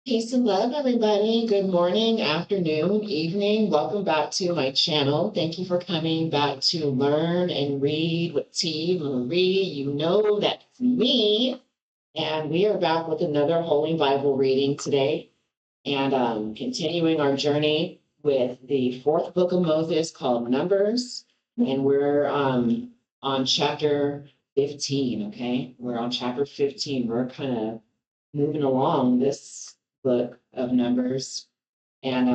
Peace and love, everybody. Good morning, afternoon, evening. Welcome back to my channel. Thank you for coming back to learn and read with T. Marie. You know that's me. And we are back with another Holy Bible reading today and continuing our journey with the fourth book of Moses called Numbers. And we're on chapter 15, okay? We're on chapter 15. We're kind of moving along this book of Numbers. And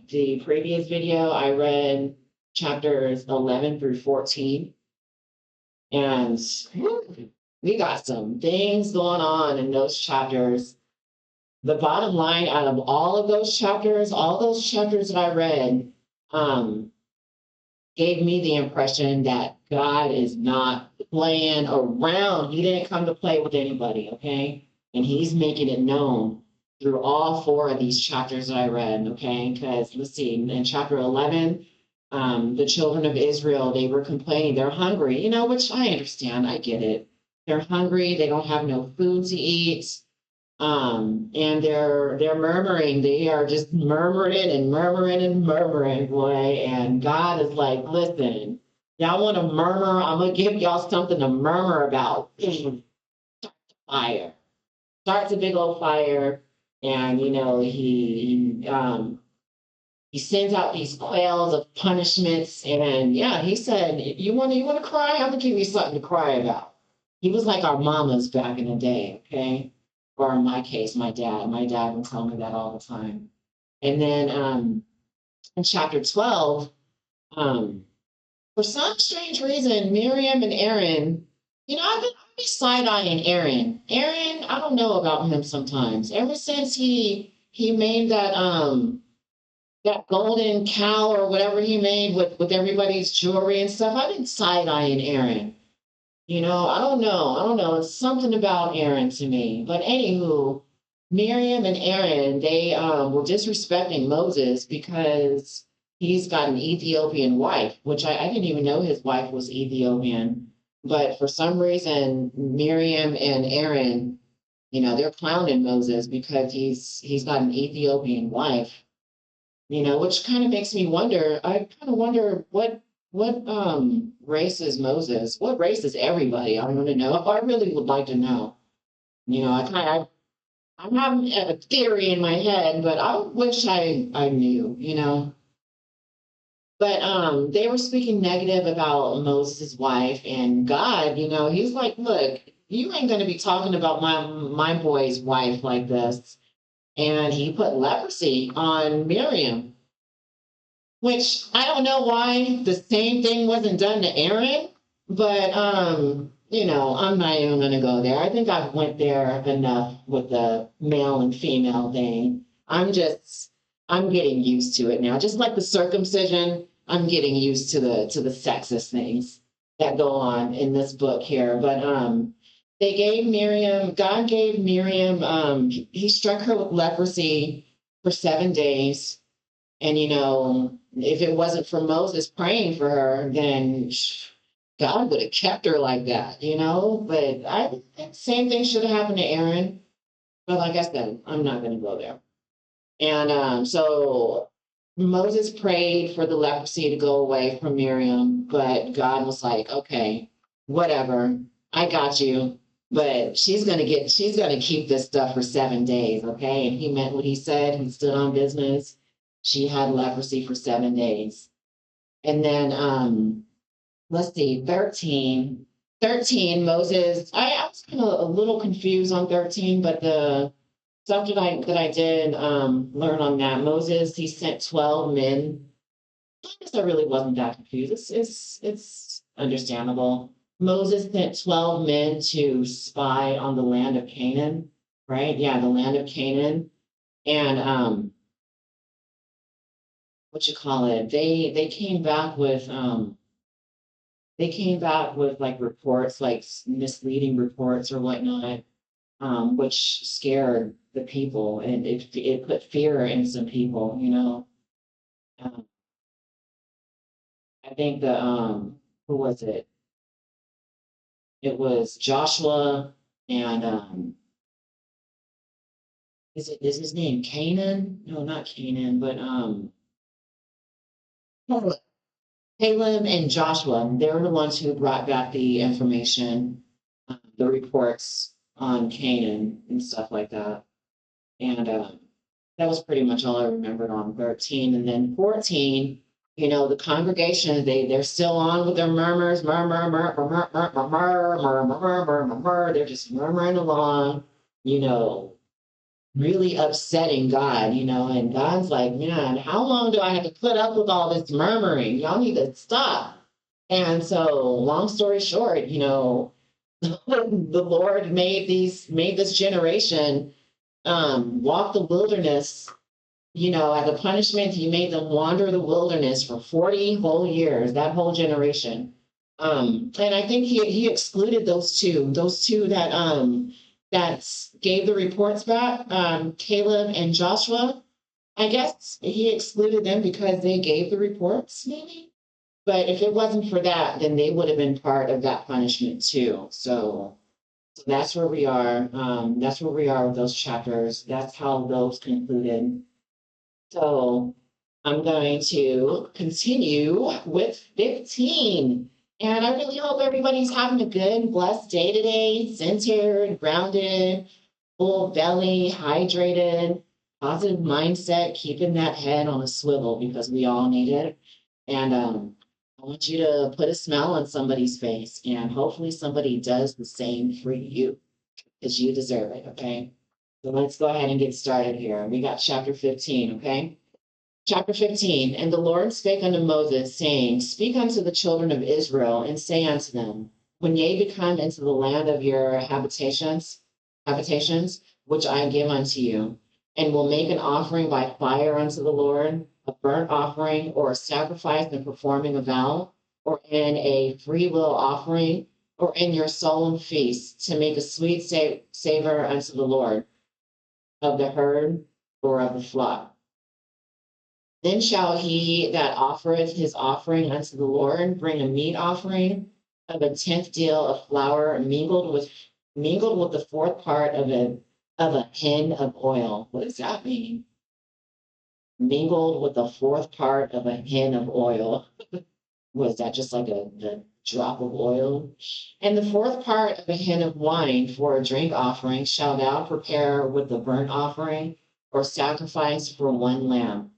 the previous video, I read chapters 11 through 14. And we got some things going on in those chapters. The bottom line out of all those chapters that I read, um, gave me the impression that God is not playing around. He didn't come to play with anybody, okay? And he's making it known through all four of these chapters that I read, okay? Because let's see, in chapter 11, the children of Israel, they were complaining, they're hungry, which I understand, I get it. They're hungry, they don't have no food to eat, and they're murmuring. They are just murmuring and murmuring and murmuring, boy. And God is like, listen, y'all want to murmur? I'm gonna give y'all something to murmur about. Fire. Starts a big old fire, and he sends out these quails of punishments. And yeah, he said, you want to cry? I'm gonna give you something to cry about. He was like our mamas back in the day, okay? Or in my case, my dad. My dad would tell me that all the time. And then in chapter 12, um, for some strange reason, Miriam and Aaron, I've been side-eyeing Aaron. Aaron, I don't know about him sometimes. Ever since he made that golden cow or whatever he made with everybody's jewelry and stuff, I've been side-eyeing Aaron. I don't know. I don't know. It's something about Aaron to me. But anywho, Miriam and Aaron, they were disrespecting Moses because he's got an Ethiopian wife, which I didn't even know his wife was Ethiopian. But for some reason, Miriam and Aaron, they're clowning Moses because he's got an Ethiopian wife, which kind of makes me wonder. I kind of wonder what race is Moses? What race is everybody? I want to know. I really would like to know. I'm having a theory in my head, but I wish I knew. But they were speaking negative about Moses' wife and God. He's like, look, you ain't gonna be talking about my boy's wife like this. And he put leprosy on Miriam, which I don't know why the same thing wasn't done to Aaron, but I'm not even gonna go there. I think I've went there enough with the male and female thing. I'm getting used to it now. Just like the circumcision, I'm getting used to the sexist things that go on in this book here. But God gave Miriam, he struck her with leprosy for 7 days. And, if it wasn't for Moses praying for her, then God would have kept her like that. But I think same thing should have happened to Aaron. But like I said, I'm not going to go there. And so Moses prayed for the leprosy to go away from Miriam, but God was like, okay, whatever, I got you. But she's gonna keep this stuff for 7 days, okay? And he meant what he said. He stood on business. She had leprosy for 7 days. And then let's see, 13. 13, Moses, I was kind of a little confused on 13, but the stuff that I did learn on that, Moses, he sent 12 men. I guess I really wasn't that confused. It's understandable. Moses sent 12 men to spy on the land of Canaan, right? Yeah, the land of Canaan. And what you call it? They came back with like reports, like misleading reports or whatnot, which scared the people, and it put fear in some people. Um, I think the who was it? It was Joshua and is his name Canaan? No, not Canaan, but Caleb. Caleb and Joshua. They were the ones who brought back the information, the reports on Canaan and stuff like that. And that was pretty much all I remembered on 13. And then 14, the congregation, they're still on with their murmurs, murmur, murmur, murmur, murmur, murmur, murmur, murmur, murmur. They're just murmuring along, you know, really upsetting God, and God's like, man, how long do I have to put up with all this murmuring? Y'all need to stop. And so, long story short, the Lord made this generation walk the wilderness. As a punishment, he made them wander the wilderness for 40 whole years, that whole generation. And I think he excluded those two that gave the reports back, Caleb and Joshua. I guess he excluded them because they gave the reports, maybe. But if it wasn't for that, then they would have been part of that punishment too. So that's where we are. That's where we are with those chapters. That's how those concluded. So I'm going to continue with 15. And I really hope everybody's having a good, blessed day today, centered, grounded, full belly, hydrated, positive mindset, keeping that head on a swivel because we all need it. And I want you to put a smile on somebody's face, and hopefully somebody does the same for you because you deserve it, okay? So let's go ahead and get started here. We got chapter 15, okay? Chapter 15. And the Lord spake unto Moses, saying, Speak unto the children of Israel, and say unto them, When ye become into the land of your habitations, which I give unto you, and will make an offering by fire unto the Lord, a burnt offering, or a sacrifice in performing a vow, or in a free will offering, or in your solemn feast, to make a sweet savor unto the Lord of the herd or of the flock. Then shall he that offereth his offering unto the Lord bring a meat offering of a tenth deal of flour mingled with the fourth part of a hin of oil. What does that mean? Mingled with the fourth part of a hin of oil. Was that just like a drop of oil? And the fourth part of a hin of wine for a drink offering shall thou prepare with the burnt offering or sacrifice for one lamb.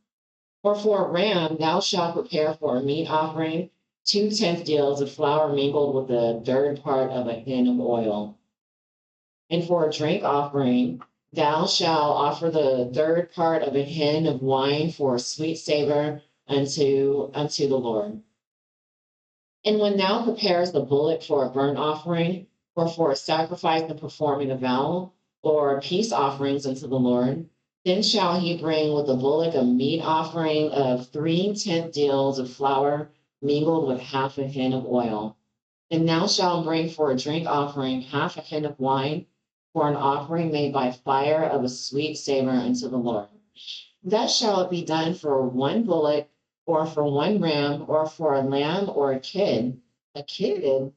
Or for a ram, thou shalt prepare for a meat offering 2/10 deals of flour mingled with the third part of a hin of oil. And for a drink offering, thou shalt offer the third part of a hin of wine for a sweet savor unto the Lord. And when thou preparest the bullock for a burnt offering, or for a sacrifice in performing a vow, or peace offerings unto the Lord, then shall he bring with the bullock a meat offering of 3/10 deals of flour mingled with half a hin of oil. And thou shalt bring for a drink offering half a hin of wine for an offering made by fire of a sweet savor unto the Lord. Thus shall it be done for one bullock, or for one ram, or for a lamb, or a kid. A kid?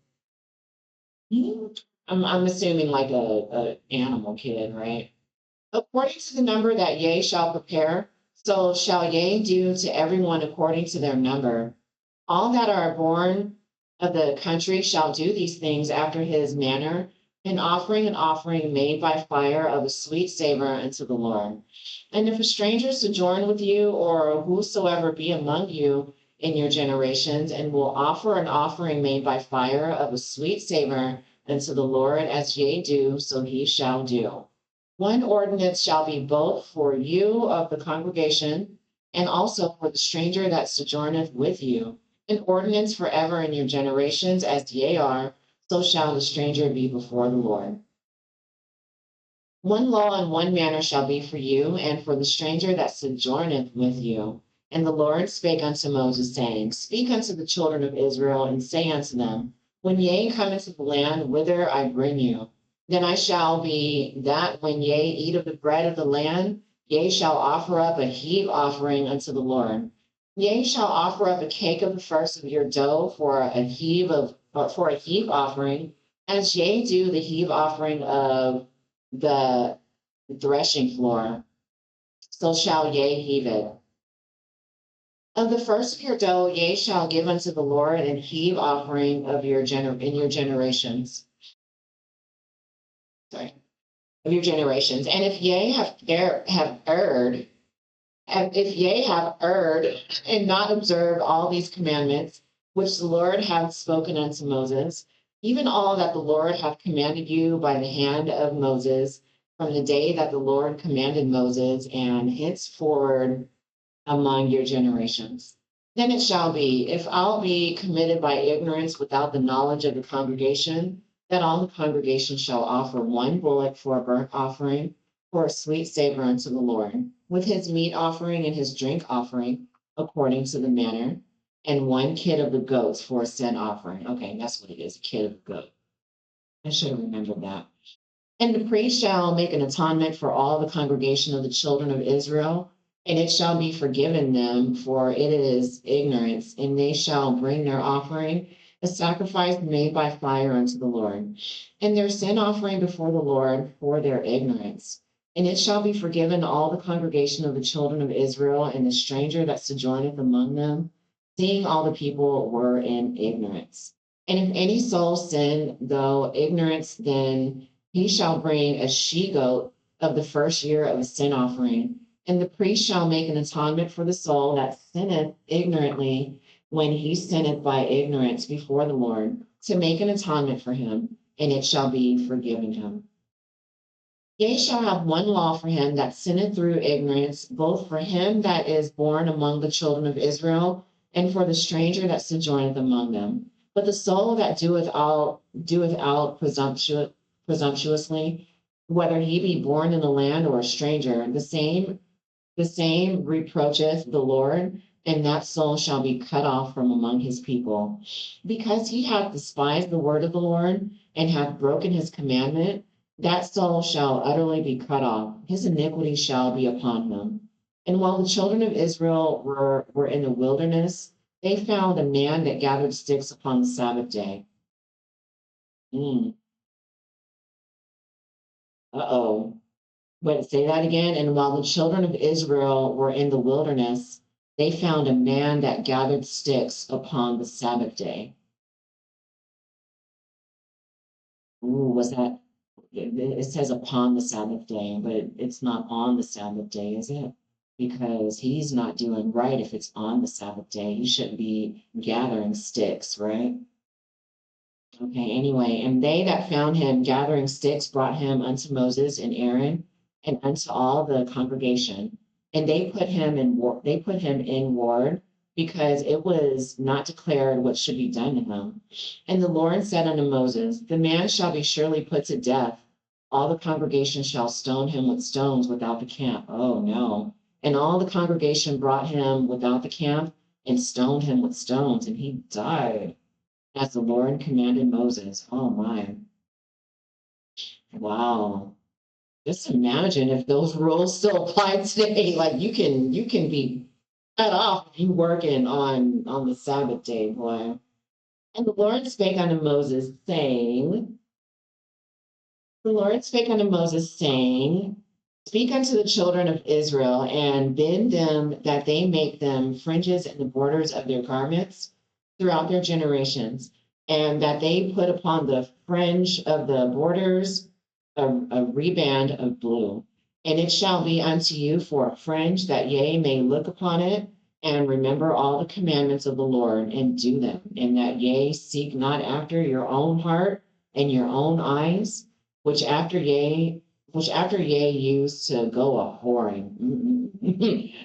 Hmm. I'm assuming like a animal kid, right? According to the number that ye shall prepare, so shall ye do to everyone according to their number. All that are born of the country shall do these things after his manner, an offering made by fire of a sweet savor unto the Lord. And if a stranger sojourn with you, or whosoever be among you in your generations, and will offer an offering made by fire of a sweet savor unto the Lord, as ye do, so he shall do. One ordinance shall be both for you of the congregation, and also for the stranger that sojourneth with you. An ordinance forever in your generations, as ye are, so shall the stranger be before the Lord. One law and one manner shall be for you, and for the stranger that sojourneth with you. And the Lord spake unto Moses, saying, Speak unto the children of Israel, and say unto them, When ye come into the land whither I bring you, then I shall be that when ye eat of the bread of the land, ye shall offer up a heave offering unto the Lord. Ye shall offer up a cake of the first of your dough for a heave offering, as ye do the heave offering of the the threshing floor, so shall ye heave it. Of the first of your dough ye shall give unto the Lord an heave offering of in your generations. Sorry, of your generations. And if ye have erred, and if ye have erred and not observed all these commandments which the Lord hath spoken unto Moses, even all that the Lord hath commanded you by the hand of Moses, from the day that the Lord commanded Moses, and henceforward among your generations. Then it shall be, if all be committed by ignorance without the knowledge of the congregation, that all the congregation shall offer one bullock for a burnt offering, for a sweet savor unto the Lord, with his meat offering and his drink offering, according to the manner, and one kid of the goats for a sin offering. Okay, that's what it is, a kid of the goat. I should have remembered that. And the priest shall make an atonement for all the congregation of the children of Israel, and it shall be forgiven them, for it is ignorance, and they shall bring their offering, a sacrifice made by fire unto the Lord, and their sin offering before the Lord for their ignorance. And it shall be forgiven all the congregation of the children of Israel, and the stranger that sojourneth among them, seeing all the people were in ignorance. And if any soul sin, though ignorance, then he shall bring a she goat of the first year of a sin offering, and the priest shall make an atonement for the soul that sinneth ignorantly when he sinneth by ignorance before the Lord, to make an atonement for him, and it shall be forgiven him. Ye shall have one law for him that sinneth through ignorance, both for him that is born among the children of Israel, and for the stranger that sojourneth among them. But the soul that doeth out presumptuously, whether he be born in the land or a stranger, the same reproacheth the Lord, and that soul shall be cut off from among his people. Because he hath despised the word of the Lord, and hath broken his commandment, that soul shall utterly be cut off. His iniquity shall be upon him. And while the children of Israel were in the wilderness, they found a man that gathered sticks upon the Sabbath day. Uh-oh. Wait, say that again. And while the children of Israel were in the wilderness, they found a man that gathered sticks upon the Sabbath day. Ooh, was that? It says upon the Sabbath day, but it's not on the Sabbath day, is it? Because he's not doing right if it's on the Sabbath day. He shouldn't be gathering sticks, right? Okay, anyway, and they that found him gathering sticks brought him unto Moses and Aaron and unto all the congregation. And they put him in ward, because it was not declared what should be done to him. And the Lord said unto Moses, the man shall be surely put to death. All the congregation shall stone him with stones without the camp. Oh no. And all the congregation brought him without the camp and stoned him with stones, and he died as the Lord commanded Moses. Oh my. Wow. Just imagine if those rules still apply today. Like you can be cut off if you working on the Sabbath day, boy. And the Lord spake unto Moses, saying, speak unto the children of Israel, and bid them that they make them fringes in the borders of their garments throughout their generations, and that they put upon the fringe of the borders a reband of blue. And it shall be unto you for a fringe, that ye may look upon it, and remember all the commandments of the Lord, and do them, and that ye seek not after your own heart and your own eyes, which after ye used to go a whoring.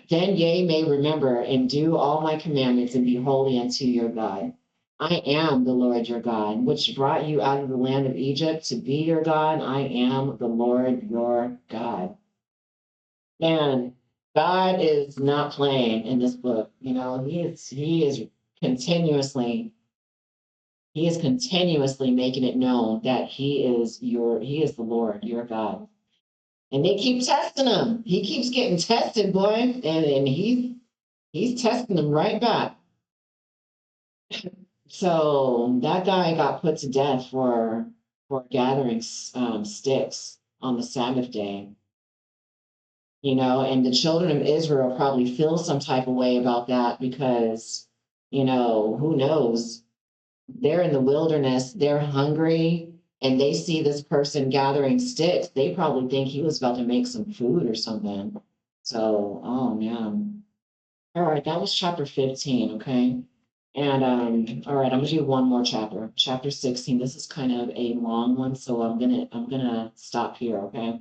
Then ye may remember and do all my commandments, and be holy unto your God. I am the Lord your God, which brought you out of the land of Egypt to be your God. I am the Lord your God. Man, God is not playing in this book. He is continuously making it known that he is the Lord, your God. And they keep testing him. He keeps getting tested, boy, and he's testing them right back. So that guy got put to death for gathering sticks on the Sabbath day. And the children of Israel probably feel some type of way about that because, who knows? They're in the wilderness, they're hungry, and they see this person gathering sticks. They probably think he was about to make some food or something. So, oh man. All right, that was chapter 15, okay? And all right, I'm gonna do one more chapter. Chapter 16. This is kind of a long one, so I'm gonna stop here, okay?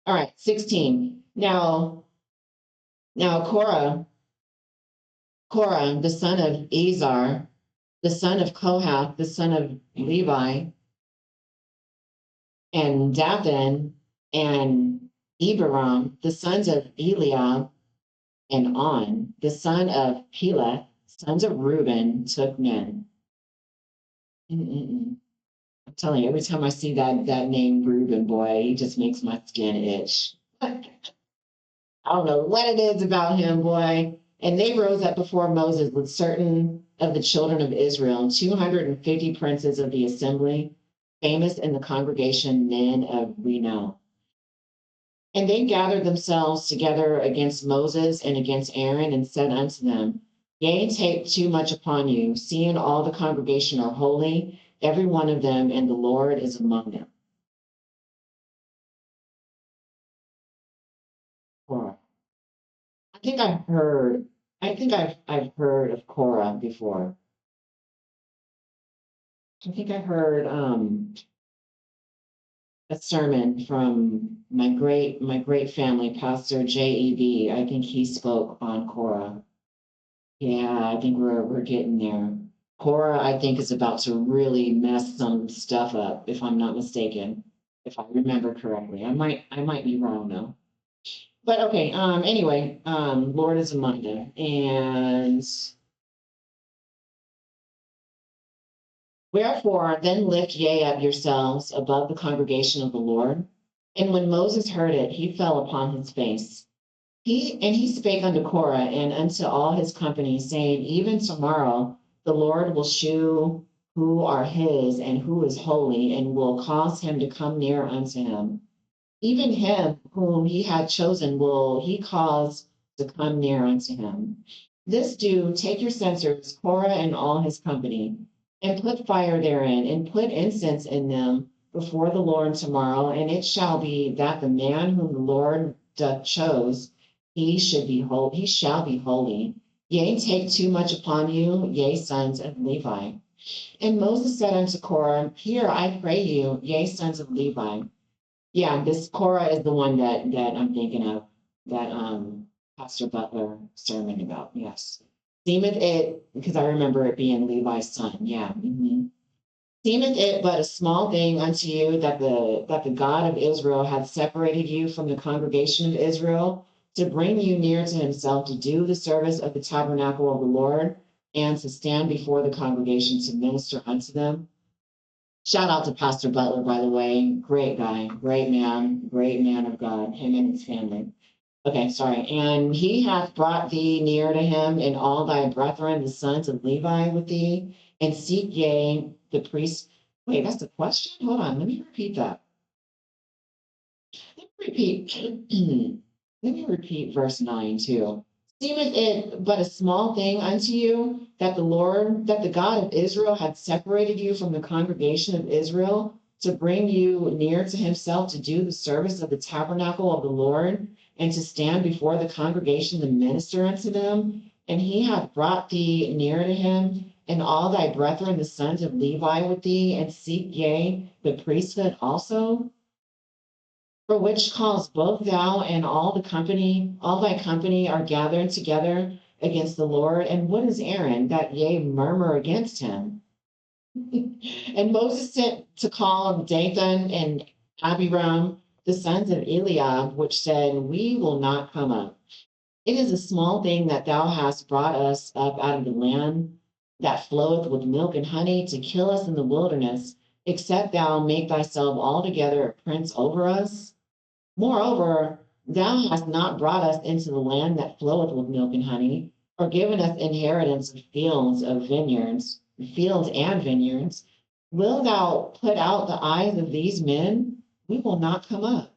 All right, 16. Now Korah, the son of Azar, the son of Kohath, the son of Levi, and Dathan and Abiram, the sons of Eliab, and On, the son of Peleth, sons of Reuben, took men. Mm-mm-mm. I'm telling you, every time I see that name Reuben, boy, he just makes my skin itch. I don't know what it is about him, boy. And they rose up before Moses with certain of the children of Israel, 250 princes of the assembly, famous in the congregation, men of renown. And they gathered themselves together against Moses and against Aaron and said unto them, Yea, take too much upon you, seeing all the congregation are holy, every one of them, and the Lord is among them. Korah. I think I've heard of Korah before. I think I heard a sermon from my great family, Pastor J.E.B. I think he spoke on Korah. Yeah, I think we're getting there. Korah, I think, is about to really mess some stuff up, if I'm not mistaken, if I remember correctly. I might be wrong though. But okay, anyway, Lord is among them. And wherefore then lift ye up yourselves above the congregation of the Lord. And when Moses heard it, he fell upon his face. He spake unto Korah and unto all his company, saying, Even tomorrow the Lord will shew who are his and who is holy, and will cause him to come near unto him. Even him whom he had chosen will he cause to come near unto him. This do, take your censers, Korah and all his company, and put fire therein, and put incense in them before the Lord tomorrow, and it shall be that the man whom the Lord doth chose, he shall be holy. Yea, take too much upon you, yea, sons of Levi. And Moses said unto Korah, Hear, I pray you, yea, sons of Levi. Yeah, this Korah is the one that I'm thinking of, that Pastor Butler sermon about. Yes. Seemeth it, because I remember it being Levi's son. Yeah. Seemeth it but a small thing unto you that the God of Israel hath separated you from the congregation of Israel to bring you near to himself to do the service of the tabernacle of the Lord and to stand before the congregation to minister unto them. Shout out to Pastor Butler, by the way. Great guy, great man of God, him and his family. Okay, sorry. And he hath brought thee near to him, and all thy brethren, the sons of Levi, with thee, and seek ye the priest. Wait, that's the question? Hold on, let me repeat that. Let me repeat. Let me repeat verse 9 too. Seemeth it but a small thing unto you that the God of Israel had separated you from the congregation of Israel to bring you near to himself to do the service of the tabernacle of the Lord and to stand before the congregation to minister unto them? And he hath brought thee near to him, and all thy brethren, the sons of Levi, with thee, and seek ye the priesthood also? For which cause both thou and all thy company are gathered together against the Lord. And what is Aaron that ye murmur against him? And Moses sent to call Dathan and Abiram, the sons of Eliab, which said, We will not come up. It is a small thing that thou hast brought us up out of the land that floweth with milk and honey to kill us in the wilderness, except thou make thyself altogether a prince over us. Moreover, thou hast not brought us into the land that floweth with milk and honey, or given us inheritance fields and vineyards. Will thou put out the eyes of these men? We will not come up.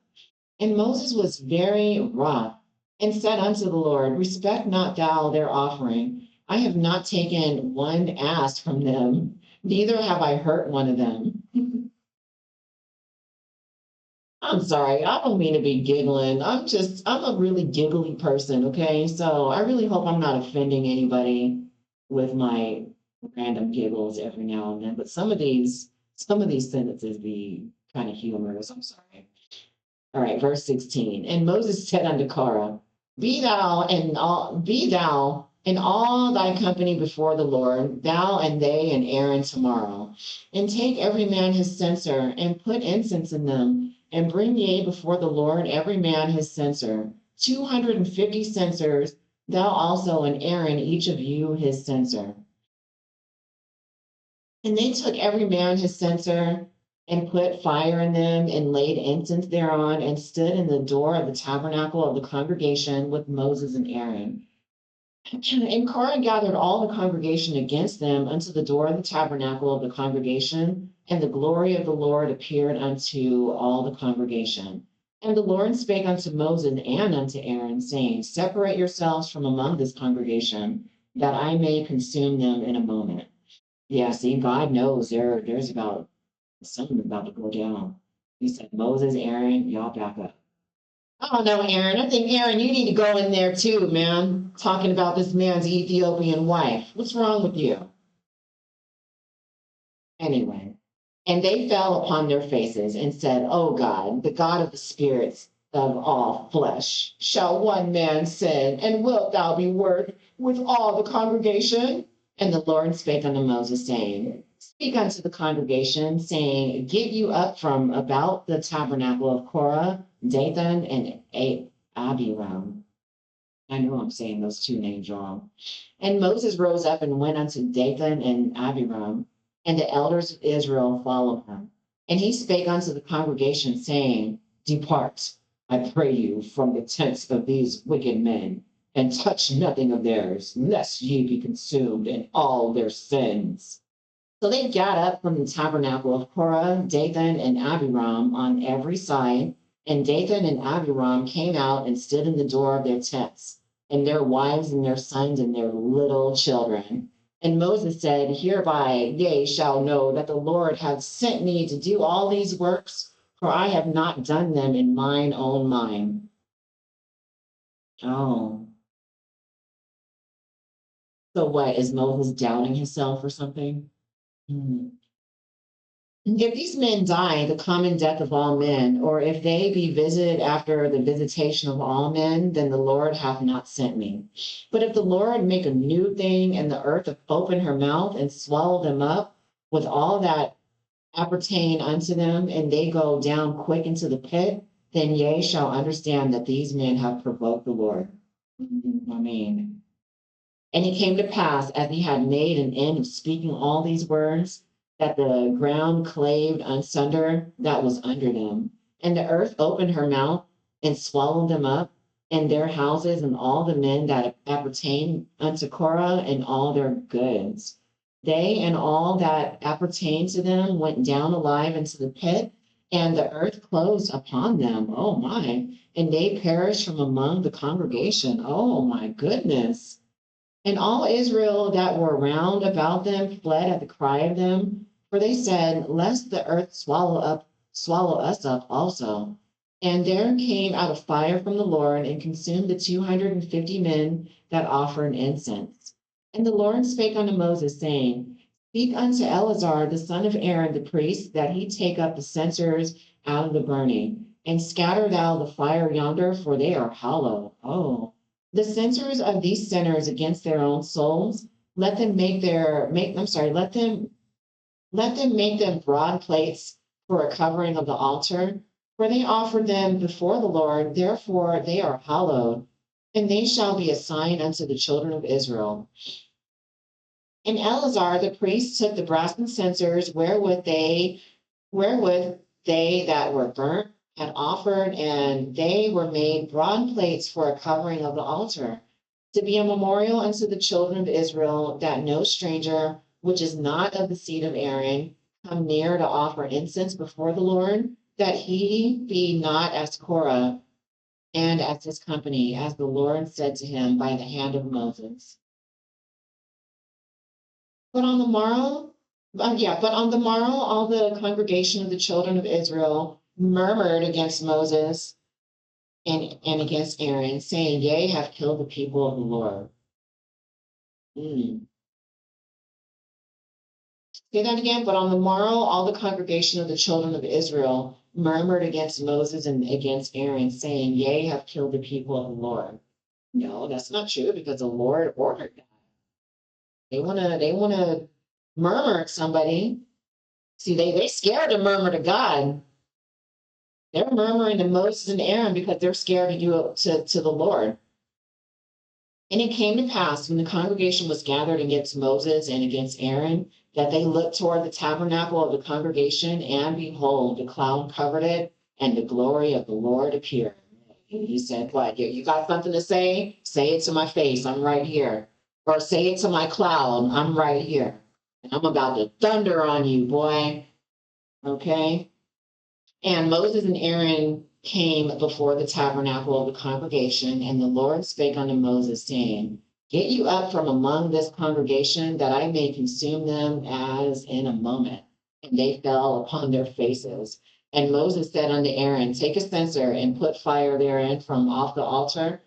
And Moses was very wroth, and said unto the Lord, respect not thou their offering. I have not taken one ass from them, neither have I hurt one of them. I'm sorry, I don't mean to be giggling. I'm a really giggly person, okay? So I really hope I'm not offending anybody with my random giggles every now and then. But some of these sentences be kind of humorous. I'm sorry. All right, verse 16. And Moses said unto Korah, be thou and all thy company before the Lord, thou and they and Aaron tomorrow, and take every man his censer, and put incense in them, and bring ye before the Lord every man his censer, 250 censers, thou also and Aaron, each of you his censer. And they took every man his censer and put fire in them and laid incense thereon and stood in the door of the tabernacle of the congregation with Moses and Aaron. And Korah gathered all the congregation against them unto the door of the tabernacle of the congregation, and the glory of the Lord appeared unto all the congregation. And the Lord spake unto Moses and unto Aaron, saying, separate yourselves from among this congregation, that I may consume them in a moment. Yeah, see, God knows there's about something about to go down. He said, Moses, Aaron, y'all back up. Oh no, Aaron. I think Aaron, you need to go in there too, man. Talking about this man's Ethiopian wife. What's wrong with you? Anyway, and they fell upon their faces and said, "O God, the God of the spirits of all flesh, shall one man sin, and wilt thou be worth with all the congregation?" And the Lord spake unto Moses, saying, speak unto the congregation, saying, get you up from about the tabernacle of Korah, Dathan, and Abiram. I know I'm saying those two names wrong. And Moses rose up and went unto Dathan and Abiram, and the elders of Israel followed him. And he spake unto the congregation, saying, depart, I pray you, from the tents of these wicked men, and touch nothing of theirs, lest ye be consumed in all their sins. So they got up from the tabernacle of Korah, Dathan, and Abiram on every side, and Dathan and Abiram came out and stood in the door of their tents, and their wives and their sons and their little children. And Moses said, hereby they shall know that the Lord hath sent me to do all these works, for I have not done them in mine own mind. Oh, so what? Is Moses doubting himself or something? Hmm. If these men die the common death of all men, or if they be visited after the visitation of all men, then the Lord hath not sent me. But if the Lord make a new thing, and the earth open her mouth and swallow them up with all that appertain unto them, and they go down quick into the pit, then ye shall understand that these men have provoked the Lord. I mean, and it came to pass, as he had made an end of speaking all these words, that the ground clave asunder that was under them, and the earth opened her mouth and swallowed them up, and their houses, and all the men that appertain unto Korah, and all their goods. They and all that appertained to them went down alive into the pit, and the earth closed upon them. Oh my. And they perished from among the congregation. Oh my goodness. And all Israel that were round about them fled at the cry of them, for they said, lest the earth swallow us up also. And there came out a fire from the Lord and consumed the 250 men that offered incense. And the Lord spake unto Moses, saying, speak unto Eleazar the son of Aaron the priest, that he take up the censers out of the burning, and scatter thou the fire yonder, for they are hollow. Oh, the censors of these sinners against their own souls, let them make them broad plates for a covering of the altar, for they offered them before the Lord, therefore they are hallowed, and they shall be a sign unto the children of Israel. And Eleazar the priest took the brasen censers wherewith they that were burnt had offered, and they were made broad plates for a covering of the altar, to be a memorial unto the children of Israel, that no stranger, which is not of the seed of Aaron, come near to offer incense before the Lord, that he be not as Korah, and as his company, as the Lord said to him by the hand of Moses. But on the morrow, but on the morrow, all the congregation of the children of Israel murmured against Moses and against Aaron, saying, Ye have killed the people of the Lord. Say that again. But on the morrow, all the congregation of the children of Israel murmured against Moses and against Aaron, saying, Ye have killed the people of the Lord. No, that's not true because the Lord ordered that. They wanna murmur at somebody. See, they scared to murmur to God. They're murmuring to Moses and Aaron because they're scared to do it to the Lord. And it came to pass when the congregation was gathered against Moses and against Aaron that they looked toward the tabernacle of the congregation, and behold, the cloud covered it, and the glory of the Lord appeared. He said, What? You got something to say? Say it to my face. I'm right here. Or say it to my cloud. I'm right here. And I'm about to thunder on you, boy. Okay? And Moses and Aaron came before the tabernacle of the congregation, and the Lord spake unto Moses, saying, Get you up from among this congregation, that I may consume them as in a moment. And they fell upon their faces. And Moses said unto Aaron, Take a censer and put fire therein from off the altar,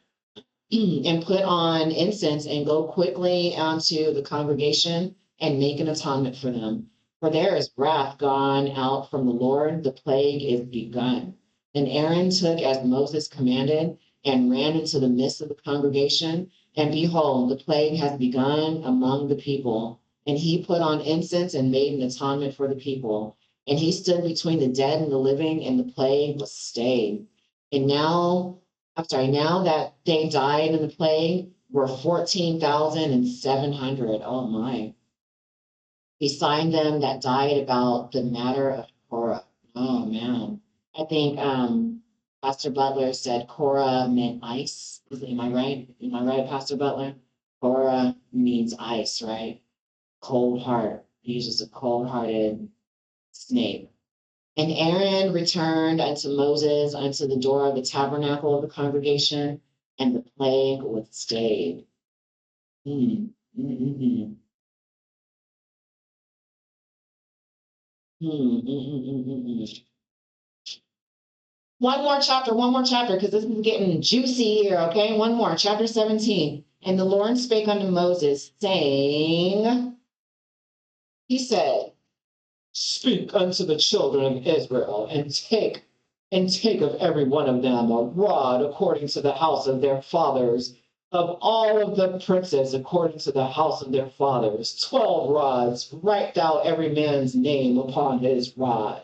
and put on incense, and go quickly unto the congregation, and make an atonement for them. For there is wrath gone out from the Lord, the plague is begun. And Aaron took as Moses commanded, and ran into the midst of the congregation, and behold, the plague has begun among the people. And he put on incense and made an atonement for the people. And he stood between the dead and the living, and the plague was stayed. And now that they died in the plague were 14,700. Oh my. Beside them that died about the matter of Korah. Oh man. I think Pastor Butler said Korah meant ice. Am I right? Am I right, Pastor Butler? Korah means ice, right? Cold heart. He uses a cold-hearted snake. And Aaron returned unto Moses unto the door of the tabernacle of the congregation, and the plague was stayed. Mm, mm, mm, mm. Mm, mm, mm, mm, mm, mm. One more chapter, because this is getting juicy here, okay? One more, chapter 17. And the Lord spake unto Moses, saying, He said, Speak unto the children of Israel, and take of every one of them a rod according to the house of their fathers, of all of the princes according to the house of their fathers, 12 rods. Write thou every man's name upon his rod.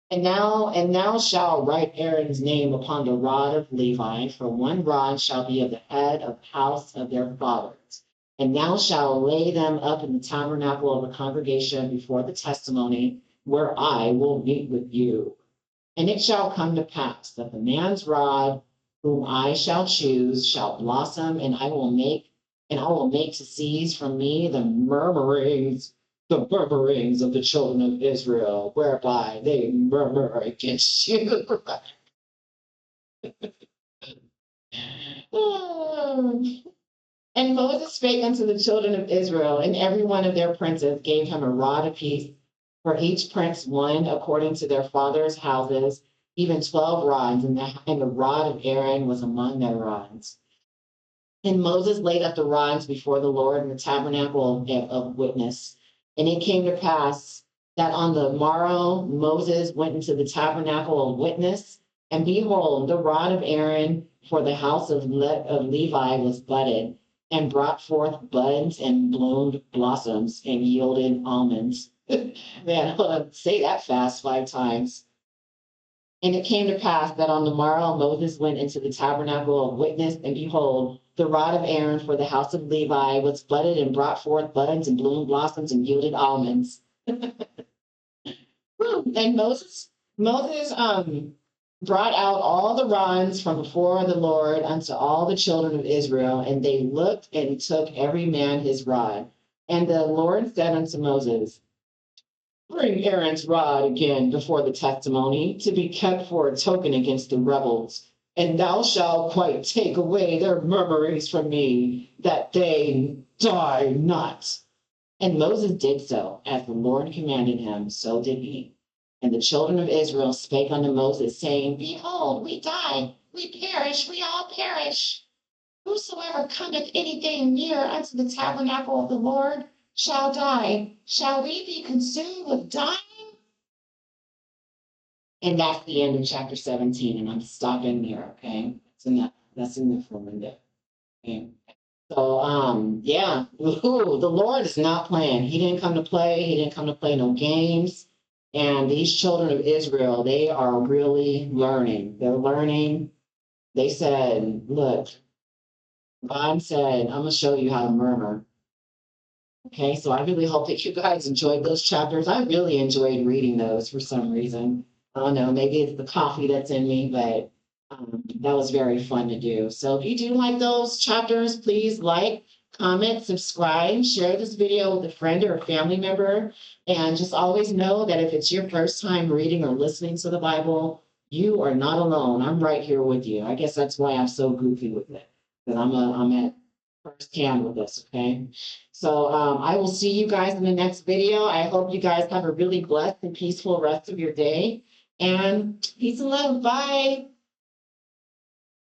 And thou shalt write Aaron's name upon the rod of Levi, for one rod shall be of the head of the house of their fathers. And thou shalt lay them up in the tabernacle of the congregation before the testimony, where I will meet with you. And it shall come to pass that the man's rod, whom I shall choose, shall blossom, and I will make to cease from me the murmurings of the children of Israel, whereby they murmur against you. And Moses spake unto the children of Israel, and every one of their princes gave him a rod apiece, for each prince one according to their fathers' houses, even 12 rods, and the rod of Aaron was among their rods. And Moses laid up the rods before the Lord in the tabernacle of witness. And it came to pass that on the morrow Moses went into the tabernacle of witness, and behold, the rod of Aaron for the house of Levi was budded, and brought forth buds and bloomed blossoms and yielded almonds. Man, say that fast 5 times. And it came to pass that on the morrow Moses went into the tabernacle of witness, and behold, the rod of Aaron for the house of Levi was budded and brought forth buds and bloomed blossoms and yielded almonds. And Moses brought out all the rods from before the Lord unto all the children of Israel, and they looked and took every man his rod. And the Lord said unto Moses, Bring Aaron's rod again before the testimony, to be kept for a token against the rebels. And thou shalt quite take away their murmurings from me, that they die not. And Moses did so, as the Lord commanded him, so did he. And the children of Israel spake unto Moses, saying, Behold, we die, we perish, we all perish. Whosoever cometh anything near unto the tabernacle of the Lord shall die. Shall we be consumed with dying? And that's the end of chapter 17, and I'm stopping there, okay? That's enough for Monday. Okay. So yeah, ooh, the Lord is not playing. He didn't come to play, he didn't come to play no games. And these children of Israel, they are really learning. They're learning. They said, look, God said, I'm gonna show you how to murmur. Okay, so I really hope that you guys enjoyed those chapters. I really enjoyed reading those for some reason. I don't know, maybe it's the coffee that's in me, but that was very fun to do. So if you do like those chapters, please like, comment, subscribe, share this video with a friend or a family member. And just always know that if it's your first time reading or listening to the Bible, you are not alone. I'm right here with you. I guess that's why I'm so goofy with it, because I'm at first hand with this, okay? So I will see you guys in the next video. I hope you guys have a really blessed and peaceful rest of your day. And peace and love. Bye.